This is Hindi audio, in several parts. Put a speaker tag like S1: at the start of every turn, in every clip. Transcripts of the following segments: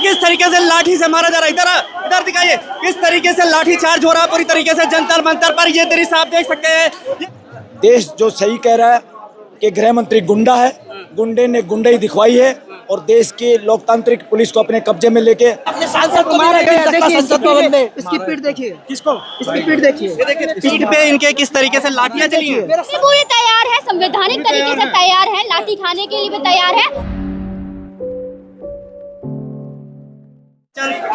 S1: किस तरीके से लाठी से मारा जा रहा है, इधर दिखाइए किस तरीके से लाठी चार्ज हो रहा है पूरी तरीके से जंतर मंतर पर। ये दृश्य आप देख सकते हैं।
S2: देश जो सही कह रहा है कि गृह मंत्री गुंडा है, गुंडे ने गुंडाई दिखवाई है और देश की लोकतांत्रिक पुलिस को अपने कब्जे में लेके
S3: अपने सांसद को मारा गया। देखिए संसद भवन में इसकी पीठ देखिए,
S1: किसको
S3: इसकी पीठ देखिए,
S1: ये देखिए पीठ पे इनके किस तरीके से लाठियां चली हैं।
S4: पूरी तैयार है, संवैधानिक तरीके से तैयार है, लाठी खाने के लिए भी तैयार है।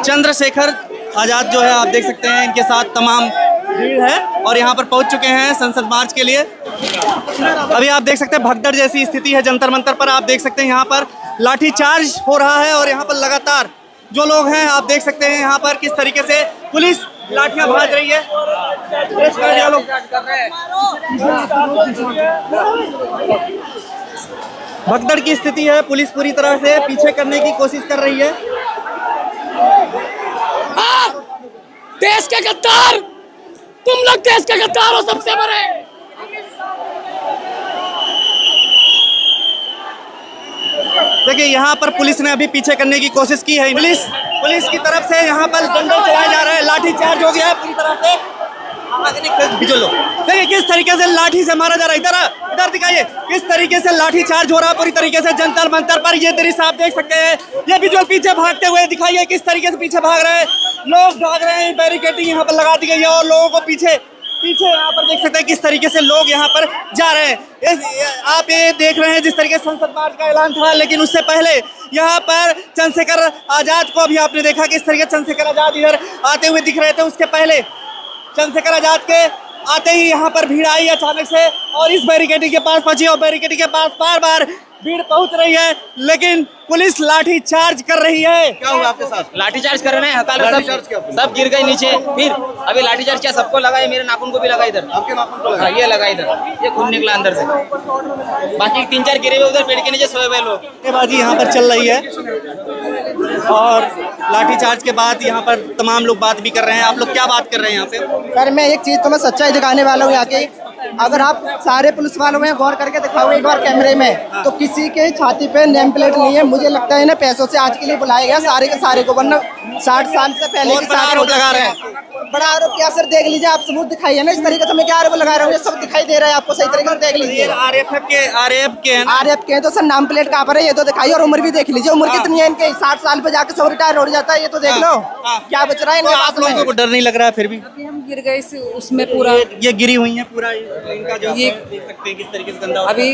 S1: चंद्रशेखर आजाद जो है आप देख सकते हैं, इनके साथ तमाम भीड़ है और यहाँ पर पहुंच चुके हैं संसद मार्च के लिए। अभी आप देख सकते हैं भगदड़ जैसी स्थिति है जंतर मंतर पर। आप देख सकते हैं यहाँ पर लाठी चार्ज हो रहा है और यहाँ पर लगातार जो लोग हैं आप देख सकते हैं यहाँ पर किस तरीके से पुलिस लाठियां भाज रही है। भगदड़ की स्थिति है, पुलिस पूरी तरह से पीछे करने की कोशिश कर रही है।
S5: देश के गद्दार, तुम लोग देश के गद्दार हो सबसे बड़े।
S1: देखिए यहाँ पर पुलिस ने अभी पीछे करने की कोशिश की है। पुलिस की तरफ से यहाँ पर डंडे चलाए जा रहे हैं, लाठी चार्ज हो गया है पूरी तरह से। देखिए किस तरीके से लाठी से मारा जा रहा है, इधर दिखाइए किस तरीके से लाठी चार्ज हो रहा है पूरी तरीके से जंतर मंतर पर। ये दृश्य आप देख सकते हैं। ये विजुअल पीछे भागते हुए दिखाइए किस तरीके से पीछे भाग रहे हैं लोग, भाग रहे हैं। बैरिकेडिंग यहाँ पर लगा दी गई है और लोगों को पीछे यहाँ पर देख सकते हैं किस तरीके से लोग यहाँ पर जा रहे हैं। आप ये देख रहे हैं जिस तरीके से संसद मार्च का ऐलान था, लेकिन उससे पहले यहाँ पर चंद्रशेखर आजाद को भी आपने देखा किस तरीके से चंद्रशेखर आजाद इधर आते हुए दिख रहे थे। उसके पहले चंद्रशेखर आजाद के आते ही यहाँ पर भीड़ आई अचानक से और इस बैरिकेडिंग के पास पहुंची और बैरिकेडिंग के पास बार बार भीड़ पहुंच रही है, लेकिन पुलिस लाठी चार्ज कर रही है।
S6: क्या हुआ आपके साथ?
S5: लाठी चार्ज कर रहे हैं, सब गिर गए नीचे। फिर अभी लाठी चार्ज किया, सबको लगा, मेरे नाखून को भी लगा इधर।
S6: आपके नाखून को लगा?
S5: हाँ, ये लगा इधर, ये खून निकला अंदर से। बाकी 3-4 गिरे हुए उधर पेड़ के नीचे सोए हुए लोग।
S1: बाजी यहाँ पर चल रही है और लाठी चार्ज के बाद यहाँ पर तमाम लोग बात भी कर रहे हैं। आप लोग क्या बात कर रहे हैं यहाँ पे?
S3: सर मैं एक चीज तो मैं सच्चाई दिखाने वाला हूँ यहाँ के। अगर आप सारे पुलिस वालों में गौर करके दिखाओ एक बार कैमरे में, तो किसी के छाती पे नेम प्लेट नहीं है। मुझे लगता है ना पैसों से आज के लिए बुलाया गया सारे के सारे को, वरना 60 साल से पहले के सारे
S1: आरोप लगा रहे हैं।
S3: बड़ा आरोप क्या सर? देख लीजिए, आप सबूत दिखाइए ना। इस तरीके से मैं क्या आरोप लगा रहा हूँ, ये सब दिखाई दे रहा है आपको। सही तरीके से देख लीजिए।
S1: आरएएफ
S3: के तो सर नाम प्लेट कहाँ पर है ये तो दिखाइए, और उम्र भी देख लीजिए। उम्र कितनी है इनके? 60 साल पे जाके 100 रिटायर हो जाता है, ये तो देख लो क्या बच रहा है इनके
S1: आप लोगों को डर नहीं लग रहा है? फिर भी
S7: हम गिर गए उसमें पूरा,
S1: ये गिरी हुई है पूरा इनका जो ये देख सकते हैं किस तरीके से गंदा।
S7: अभी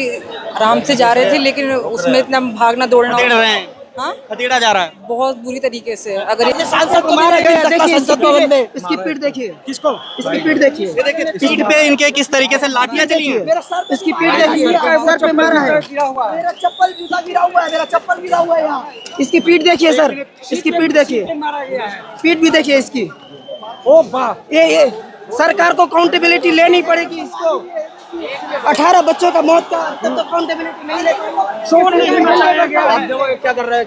S7: आराम से जा रहे थे, लेकिन उसमें इतना भागना दौड़ना
S1: रहे हैं।
S7: हाँ,
S1: खदेड़ा जा रहा है
S7: बहुत बुरी तरीके से। अगर
S3: अपने सांसद को मारा गया। देखिए संसद भवन में इसकी पीठ देखिए,
S1: किसको?
S3: इसकी पीठ देखिए,
S1: ये देखिए पीठ पे इनके किस तरीके से लाठियां चली हैं।
S3: इसकी पीठ देखिए, सर पे मारा है। मेरा चप्पल जूता गिरा हुआ है, मेरा चप्पल गिरा हुआ है यहाँ। इसकी पीठ देखिए सर, इसकी पीठ देखिए, पीठ भी देखिए इसकी। ओ वाह, ये सरकार को अकाउंटेबिलिटी लेनी पड़ेगी इसको। 18 बच्चों का मौत का तब तो अकाउंटेबिलिटी नहीं लेते।
S6: क्या कर रहे हैं?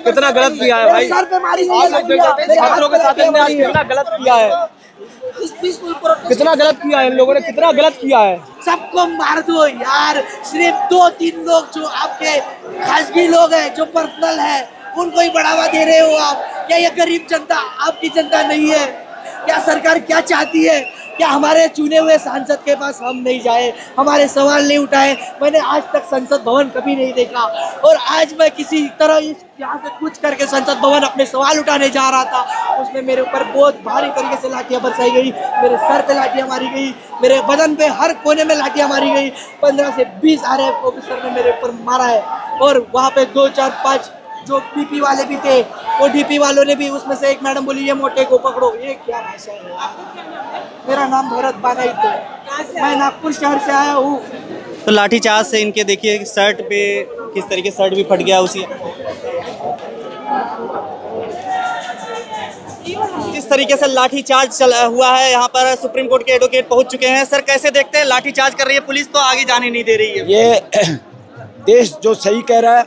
S6: कितना गलत किया है भाई?
S3: सर पे मारी
S6: छात्रों के साथ कितना गलत किया है, कितना गलत किया है इन लोगों ने, कितना गलत किया है।
S3: सबको मार दो यार। सिर्फ 2-3 लोग जो आपके खासगी लोग हैं, जो पर्सनल है, उनको ही बढ़ावा दे रहे हो आप। क्या ये गरीब जनता आपकी जनता नहीं है? क्या सरकार क्या चाहती है? क्या हमारे चुने हुए सांसद के पास हम नहीं जाए, हमारे सवाल नहीं उठाए? मैंने आज तक संसद भवन कभी नहीं देखा, और आज मैं किसी तरह यहाँ से कुछ करके संसद भवन अपने सवाल उठाने जा रहा था। उसमें मेरे ऊपर बहुत भारी तरीके से लाठियाँ बरसाई गई, मेरे सर पे लाठियाँ मारी गई, मेरे बदन पे हर कोने में लाठियाँ मारी गई। 15 से 20 आरएएफ ऑफिसर ने मेरे ऊपर मारा है, और वहाँ पे 2, 4, 5 जो डीपी वाले भी थे, वो डीपी वालों ने भी, उसमें से एक मैडम बोली ये मोटे को पकड़ो। ये क्या भाषा है? मेरा नाम भरत बानाइत है, मैं नागपुर शहर से आया हूँ।
S1: तो लाठी चार्ज से इनके देखिए शर्ट पे किस तरीके शर्ट भी फट गया उसी। किस तरीके से लाठी चार्ज हुआ है यहाँ पर। सुप्रीम कोर्ट के एडवोकेट पहुँच चुके हैं। सर कैसे देखते हैं? लाठी चार्ज कर रही है पुलिस तो आगे जाने नहीं दे रही है।
S2: ये देश जो सही कह रहा है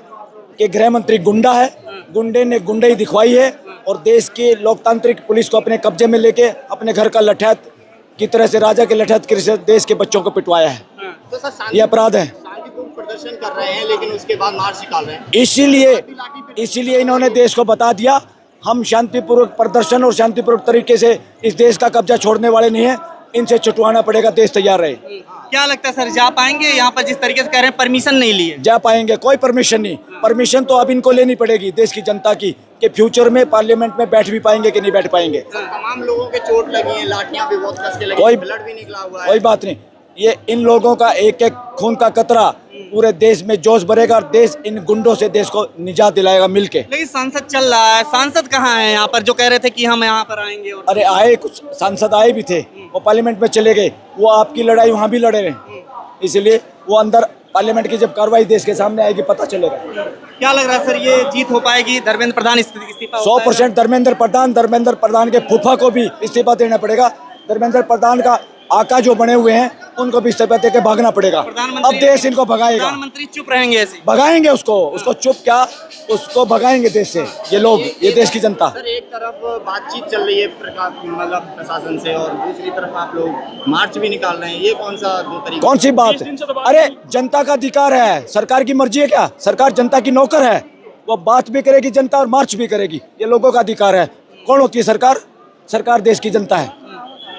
S2: कि गृह मंत्री गुंडा है, गुंडे ने गुंडाई दिखवाई है और देश की लोकतांत्रिक पुलिस को अपने कब्जे में लेके अपने घर का लठैत की तरह से, राजा के लठैत की तरह से देश के बच्चों को पिटवाया है। ये अपराध है।
S8: प्रदर्शन कर रहे हैं लेकिन उसके बाद मार्च निकाल रहे हैं।
S2: इसीलिए इन्होंने देश को बता दिया, हम शांतिपूर्वक प्रदर्शन और शांतिपूर्वक तरीके से इस देश का कब्जा छोड़ने वाले नहीं है, इनसे छुटवाना पड़ेगा, देश तैयार रहे।
S1: क्या लगता है सर, जा पाएंगे यहाँ पर? जिस तरीके से कह रहे हैं परमिशन नहीं ली है।
S2: जा पाएंगे, कोई परमिशन नहीं। परमिशन तो अब इनको लेनी पड़ेगी देश की जनता की, कि फ्यूचर में पार्लियामेंट में बैठ भी पाएंगे कि नहीं बैठ पाएंगे।
S8: तमाम लोगों के चोट लगी है, लाठियां भी बहुत कस के लगी,
S2: कोई
S8: ब्लड भी निकला हुआ है।
S2: कोई बात नहीं, ये इन लोगों का एक एक खून का कतरा पूरे देश में जोश भरेगा और देश इन गुंडों से देश को निजात दिलाएगा मिलके।
S1: लेकिन संसद चल रहा है, सांसद कहाँ है यहाँ पर जो कह रहे थे कि हम यहाँ पर आएंगे? और
S2: अरे आए, कुछ सांसद आए भी थे, वो पार्लियामेंट में चले गए, वो आपकी लड़ाई वहाँ भी लड़े रहे, इसलिए वो अंदर पार्लियामेंट की जब कार्रवाई देश के सामने आएगी पता चलेगा।
S1: क्या लग रहा है सर, ये जीत हो पाएगी? धर्मेंद्र प्रधान इस्तीफा
S2: 100% धर्मेंद्र प्रधान के फूफा को भी इस्तीफा देना पड़ेगा। धर्मेंद्र प्रधान का आका जो बने हुए हैं उनको भी इस्तीफा देके भागना पड़ेगा। अब देश इनको भगाएगा।
S1: प्रधानमंत्री चुप रहेंगे ऐसे?
S2: भगाएंगे उसको चुप क्या, उसको भगाएंगे देश से ये लोग, ये देश की जनता।
S8: सर एक तरफ बातचीत चल रही है मतलब प्रशासन से और दूसरी तरफ आप लोग मार्च भी निकाल रहे हैं, ये कौन सा दो तरीका?
S2: कौन सी बात? अरे जनता का अधिकार है, सरकार की मर्जी है क्या? सरकार जनता की नौकर है, वो बात भी करेगी जनता और मार्च भी करेगी, ये लोगों का अधिकार है। कौन होती है सरकार? सरकार देश की जनता है।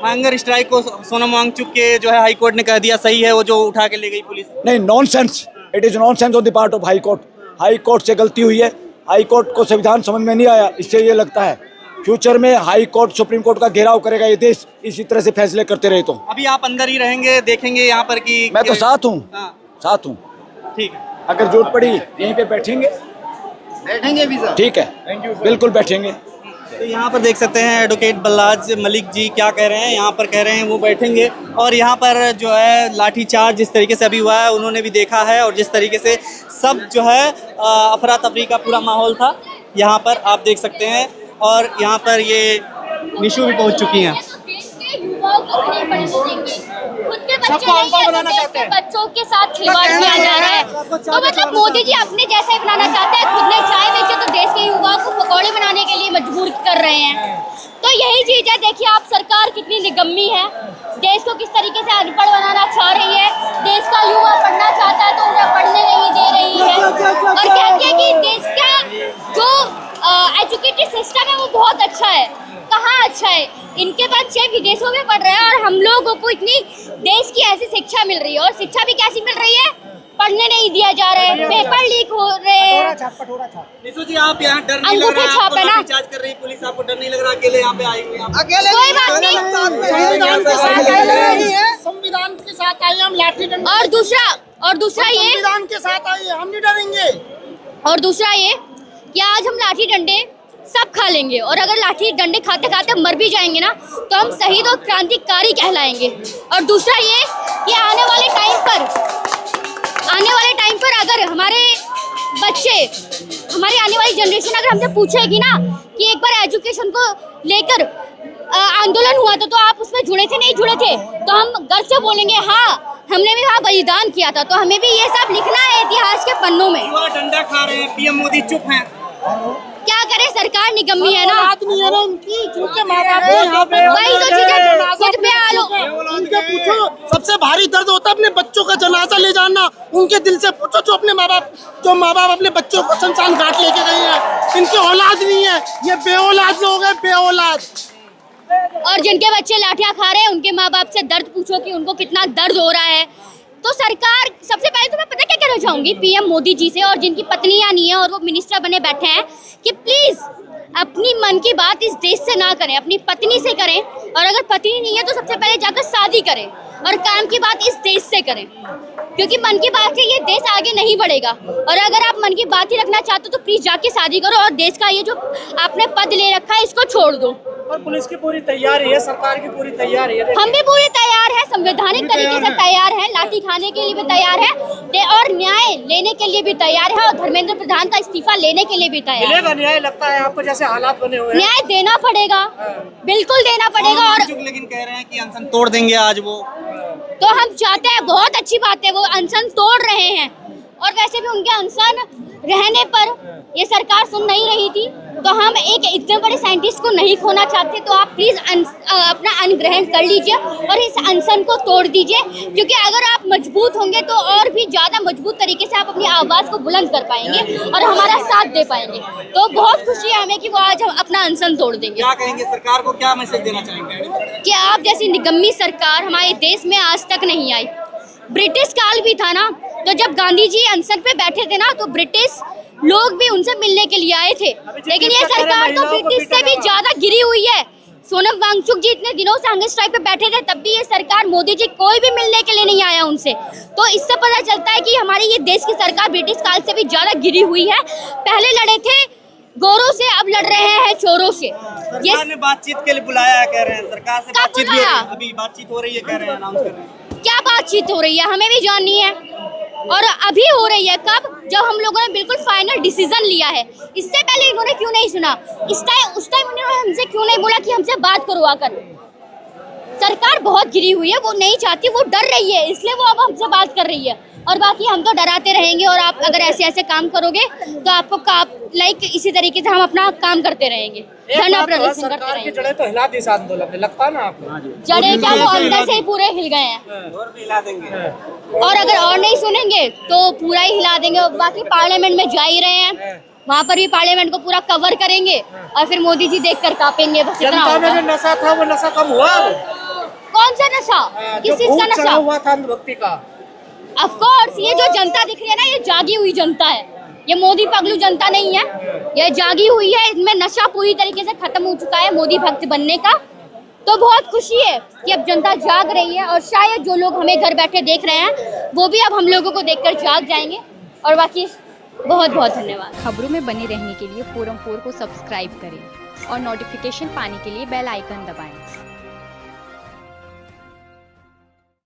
S1: हंगर स्ट्राइक को सोनम वांगचुक के जो है हाई कोर्ट ने कह दिया सही है, वो जो उठा के ले गई पुलिस।
S2: नहीं, nonsense, it is nonsense on the part of high court. High court से गलती हुई है, हाई कोर्ट को संविधान समझ में नहीं आया, इससे ये लगता है फ्यूचर में हाई कोर्ट सुप्रीम कोर्ट का घेराव करेगा ये देश, इसी तरह से फैसले करते रहे तो।
S1: अभी आप अंदर ही रहेंगे, देखेंगे यहाँ पर कि
S2: मैं तो साथ हूँ, साथ हूँ।
S1: ठीक है,
S2: अगर जरूरत पड़ी यहीं पे बैठेंगे
S8: भी सर।
S2: ठीक है, बिल्कुल बैठेंगे।
S1: तो यहाँ पर देख सकते हैं एडवोकेट बल्लाज मलिक जी क्या कह रहे हैं, यहाँ पर कह रहे हैं वो बैठेंगे। और यहाँ पर जो है लाठीचार्ज जिस तरीके से अभी हुआ है उन्होंने भी देखा है, और जिस तरीके से सब जो है अफरा तफरी का पूरा माहौल था यहाँ पर आप देख सकते हैं। और यहाँ पर ये निशु भी पहुँच चुकी हैं।
S4: खुद के बच्चे नहीं है, बच्चों के साथ खिलवाड़ किया जा रहा है। तो मतलब मोदी जी अपने जैसा ही बनाना चाहते हैं, खुद ने चाय बेचे तो देश के युवाओं को पकौड़े बनाने के लिए मजबूर कर रहे हैं। तो यही चीज है, देखिए आप सरकार कितनी निगम्मी है, देश को किस तरीके से अनपढ़ बनाना चाह रही है। देश का युवा पढ़ना चाहता है तो उन्हें पढ़ने नहीं दे रही है, और कहती है कि देश का जो एजुकेटेड सिस्टम है वो बहुत अच्छा है। कहाँ अच्छा है? इनके बच्चे विदेशों में पढ़ रहे हैं और हम लोगों को इतनी देश की ऐसी शिक्षा मिल रही है, और शिक्षा भी कैसी मिल रही है? पढ़ने नहीं दिया जा रहा है, पेपर लीक हो रहे हैं।
S1: निशु जी आप यहाँ डर नहीं लग रहा है? आपको लाठीचार्ज कर रही पुलिस, आपको डर नहीं लग रहा? अकेले यहाँ पे आए हुए हैं?
S3: अकेले
S4: कोई बात नहीं,
S3: संविधान के साथ आए हम, लाठी डंडा
S4: और दूसरा ये
S3: संविधान के साथ आइए, हम नहीं डरेंगे।
S4: और दूसरा ये कि आज हम लाठी डंडे सब खा लेंगे, और अगर लाठी डंडे खाते खाते मर भी जाएंगे ना तो हम शहीद और क्रांतिकारी कहलाएंगे। और दूसरा ये कि आने वाले टाइम पर अगर हमारे बच्चे, हमारी आने वाली जनरेशन अगर हमसे पूछेगी ना कि एक बार एजुकेशन को लेकर आंदोलन हुआ तो आप उसमें जुड़े थे नहीं जुड़े थे, तो हम गर्व से बोलेंगे हाँ हमने भी वहाँ बलिदान किया था। तो हमें भी ये सब लिखना है इतिहास के पन्नों में।
S1: डंडा खा रहे हैं, पीएम मोदी चुप हैं,
S4: क्या करे, सरकार निगम्मी है ना।
S3: आदमी है ना उनकी, जिनके माँ बाप यहाँ पे
S4: वही तो चीजें खुद पे आलो।
S3: उनके पूछो, सबसे भारी दर्द होता है अपने बच्चों का जनाजा ले जाना। उनके दिल से पूछो जो अपने माँ बाप अपने बच्चों को शमशान घाट लेके गए हैं, इनके औलाद नहीं है, ये बेऔलाद लोग हैं, बेऔलाद।
S4: और जिनके बच्चे लाठियां खा रहे हैं उनके माँ बाप से दर्द पूछो कि उनको कितना दर्द हो रहा है। तो सरकार, सबसे पहले तो मैं पता क्या कहना चाहूंगी पीएम मोदी जी से, और जिनकी पत्नियां नहीं है और वो मिनिस्टर बने बैठे हैं, कि प्लीज अपनी मन की बात इस देश से ना करें, अपनी पत्नी से करें। और अगर पत्नी नहीं है तो सबसे पहले जाकर शादी करें, और काम की बात इस देश से करें, क्योंकि मन की बात से ये देश आगे नहीं बढ़ेगा। और अगर आप मन की बात ही रखना चाहते हो तो प्लीज जाके शादी करो, और देश का ये जो आपने पद ले रखा है इसको छोड़ दो।
S6: और पुलिस की पूरी तैयारी है, सरकार की पूरी तैयारी है,
S4: हम भी पूरी तैयार है, संवैधानिक तरीके से तैयार है, लाठी खाने के लिए भी तैयार है, और न्याय लेने के लिए भी तैयार है, और धर्मेंद्र प्रधान का इस्तीफा लेने के लिए भी तैयार है।
S6: मिलेगा न्याय? लगता है आपको जैसे हालात बने हुए हैं?
S4: न्याय देना पड़ेगा, बिल्कुल देना पड़ेगा। और
S1: लेकिन कह रहे हैं कि अनशन तोड़ देंगे आज वो।
S4: तो हम चाहते हैं, बहुत अच्छी बात है, वो अनशन तोड़ रहे हैं। और वैसे भी उनके अनशन रहने पर ये सरकार सुन नहीं रही थी, तो हम एक इतने बड़े साइंटिस्ट को नहीं खोना चाहते, तो आप प्लीज अपना अनुग्रहण कर लीजिए और इस अनशन को तोड़ दीजिए, क्योंकि अगर आप मजबूत होंगे तो और भी ज्यादा मजबूत तरीके से आप अपनी आवाज को बुलंद कर पाएंगे और हमारा साथ दे पाएंगे। तो बहुत खुशी है हमें कि वो आज हम अपना अनशन तोड़ देंगे।
S1: क्या कहेंगे सरकार को, क्या मैसेज देना चाहेंगे
S4: कि आप जैसी निगम्मी सरकार हमारे देश में आज तक नहीं आई। ब्रिटिश काल भी था ना, तो जब गांधी जी अनशन पे बैठे थे ना, तो ब्रिटिश लोग भी उनसे मिलने के लिए आए थे, लेकिन ये सरकार तो ब्रिटिश से भी ज्यादा गिरी हुई है। सोनम वांगचुक जी इतने दिनों से हंगर स्ट्राइक पे बैठे थे, तब भी ये सरकार, मोदी जी कोई भी मिलने के लिए नहीं आया उनसे। तो इससे पता चलता है कि हमारी ये देश की सरकार ब्रिटिश काल से भी ज्यादा गिरी हुई है। पहले लड़े थे गोरों से, अब लड़ रहे हैं चोरों से।
S1: सरकार ने बातचीत के लिए बुलाया है, कह रहे हैं सरकार से बातचीत भी अभी बातचीत हो रही है, कह रहे हैं, अनाउंस कर रहे हैं।
S4: क्या बातचीत हो रही है हमें भी जाननी है, और अभी हो रही है कब, जब हम लोगों ने बिल्कुल फाइनल डिसीजन लिया है। इससे पहले इन्होंने क्यों नहीं सुना? उस टाइम उन्होंने हमसे क्यों नहीं बोला कि हमसे बात करो आकर? सरकार बहुत गिरी हुई है, वो नहीं चाहती, वो डर रही है, इसलिए वो अब हमसे बात कर रही है। और बाकी हम तो डराते रहेंगे, और आप अगर ऐसे ऐसे काम करोगे तो आपको इसी तरीके से हम अपना काम करते रहेंगे, धरना प्रदर्शन करते रहेंगे।
S6: जड़ें तो हिला दी इस आंदोलन ने, लगता है ना आपको?
S4: जड़ें क्या, वो अंदर से ही पूरे हिल गए हैं,
S1: और भी हिला देंगे।
S4: और अगर और नहीं सुनेंगे तो पूरा ही हिला देंगे। और बाकी पार्लियामेंट में जा ही रहे हैं, वहाँ पर भी पार्लियामेंट को पूरा कवर करेंगे, और फिर मोदी जी देखकर कांपेंगे। बस इतना
S6: जनता में जो नशा था वो नशा कम हुआ?
S4: कौन सा नशा? किस चीज का नशा
S6: हुआ था अंधभक्ति का?
S4: ऑफ कोर्स, ये जो जनता दिख रही है ना, ये जागी हुई जनता है, ये मोदी पगलू जनता नहीं है, ये जागी हुई है। इसमें नशा पूरी तरीके से खत्म हो चुका है मोदी भक्त बनने का। तो बहुत खुशी है कि अब जनता जाग रही है, और शायद जो लोग हमें घर बैठे देख रहे हैं वो भी अब हम लोगों को देखकर जाग जाएंगे। और बाकी बहुत बहुत धन्यवाद।
S9: खबरों में बने रहने के लिए फोरम 4 को सब्सक्राइब करें और नोटिफिकेशन पाने के लिए बेल आइकन दबाएं।